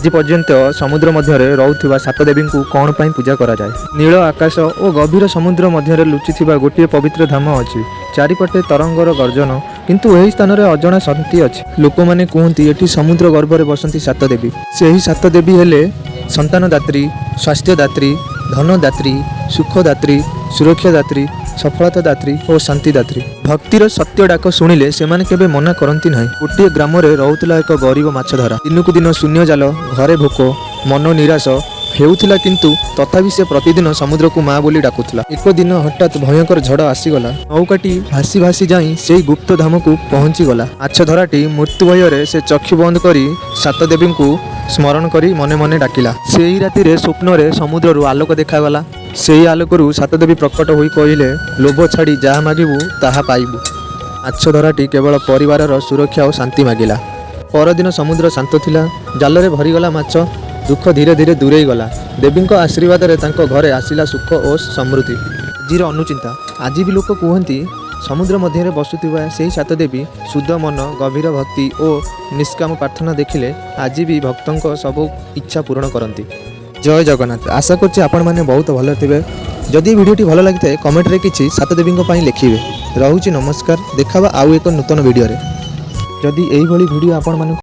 ଆଜି ପର୍ଯ୍ୟନ୍ତ ସମୁଦ୍ର ମଧ୍ୟରେ ରହୁଥିବା ସାତ ଦେବୀଙ୍କୁ କ'ଣ ପାଇଁ ପୂଜା କରାଯାଏ? ନୀଳ ଆକାଶ ଓ ଗଭୀର ସମୁଦ୍ର ମଧ୍ୟରେ ଲୁଚିଥିବା ଗୋଟିଏ ପବିତ୍ର ଧାମ ଅଛି। ଚାରିପଟେ ତରଙ୍ଗର ଗର୍ଜନ, କିନ୍ତୁ ଏହି ସ୍ଥାନରେ ଅଜଣା ଶାନ୍ତି ଅଛି। ଲୋକମାନେ କୁହନ୍ତି ଏଠି ସମୁଦ୍ର ଗର୍ଭରେ ବସନ୍ତି ସାତ ଦେବୀ। ସେହି ସାତ ଦେବୀ ହେଲେ ସନ୍ତାନଦାତ୍ରୀ, ସ୍ୱାସ୍ଥ୍ୟଦାତ୍ରୀ, ଧନଦାତ୍ରୀ, ସୁଖଦାତ୍ରୀ, ସୁରକ୍ଷାଦାତ୍ରୀ, ସଫଳତାଦାତ୍ରୀ ଓ ଶାନ୍ତିଦାତ୍ରୀ। ଭକ୍ତିର ସତ୍ୟ ଡାକ ଶୁଣିଲେ ସେମାନେ କେବେ ମନା କରନ୍ତି ନାହିଁ। ଗୋଟିଏ ଗ୍ରାମରେ ରହୁଥିଲା ଏକ ଗରିବ ମାଛଧରା। ଦିନକୁ ଦିନ ଶୂନ୍ୟ ଜାଲ, ଘରେ ଭୋକ, ମନ ନିରାଶ ହେଉଥିଲା, କିନ୍ତୁ ତଥାପି ସେ ପ୍ରତିଦିନ ସମୁଦ୍ରକୁ ମା ବୋଲି ଡାକୁଥିଲା। ଏକ ଦିନ ହଠାତ୍ ଭୟଙ୍କର ଝଡ଼ ଆସିଗଲା। ନୌକାଟି ଭାସି ଭାସି ଯାଇ ସେହି ଗୁପ୍ତ ଧାମକୁ ପହଞ୍ଚିଗଲା। ମାଛଧରାଟି ମୃତ୍ୟୁ ଭୟରେ ସେ ଚକ୍ଷୁ ବନ୍ଦ କରି ସାତ ଦେବୀଙ୍କୁ ସ୍ମରଣ କରି ମନେ ମନେ ଡାକିଲା। ସେହି ରାତିରେ ସ୍ୱପ୍ନରେ ସମୁଦ୍ରରୁ ଆଲୋକ ଦେଖାଗଲା। ସେହି ଆଲୋକରୁ ସାତ ଦେବୀ ପ୍ରକଟ ହୋଇ କହିଲେ, ଲୋଭ ଛାଡ଼ି ଯାହା ମାଗିବୁ ତାହା ପାଇବୁ। ମାଛଧରାଟି କେବଳ ପରିବାରର ସୁରକ୍ଷା ଓ ଶାନ୍ତି ମାଗିଲା। ପରଦିନ ସମୁଦ୍ର ଶାନ୍ତ ଥିଲା। ଜାଲରେ ଭରିଗଲା ମାଛ। ଦୁଃଖ ଧୀରେ ଧୀରେ ଦୂରେଇ ଗଲା। ଦେବୀଙ୍କ ଆଶୀର୍ବାଦରେ ତାଙ୍କ ଘରେ ଆସିଲା ସୁଖ ଓ ସମୃଦ୍ଧି। ଆଜିର ଅନୁଚିନ୍ତା। ଆଜି ବି ଲୋକ କୁହନ୍ତି ସମୁଦ୍ର ମଧ୍ୟରେ ବସୁଥିବା ସେହି ସାତ ଦେବୀ ଶୁଦ୍ଧ ମନ, ଗଭୀର ଭକ୍ତି ଓ ନିଷ୍କାମ ପ୍ରାର୍ଥନା ଦେଖିଲେ ଆଜି ବି ଭକ୍ତଙ୍କ ସବୁ ଇଚ୍ଛା ପୂରଣ କରନ୍ତି। ଜୟ ଜଗନ୍ନାଥ। ଆଶା କରୁଛି ଆପଣମାନେ ବହୁତ ଭଲ ଥିବେ। ଯଦି ଭିଡ଼ିଓଟି ଭଲ ଲାଗିଥାଏ କମେଣ୍ଟରେ କିଛି ସାତ ଦେବୀଙ୍କ ପାଇଁ ଲେଖିବେ। ରହୁଛି ନମସ୍କାର। ଦେଖାବା ଆଉ ଏକ ନୂତନ ଭିଡ଼ିଓରେ। ଯଦି ଏଇଭଳି ଭିଡ଼ିଓ ଆପଣମାନଙ୍କୁ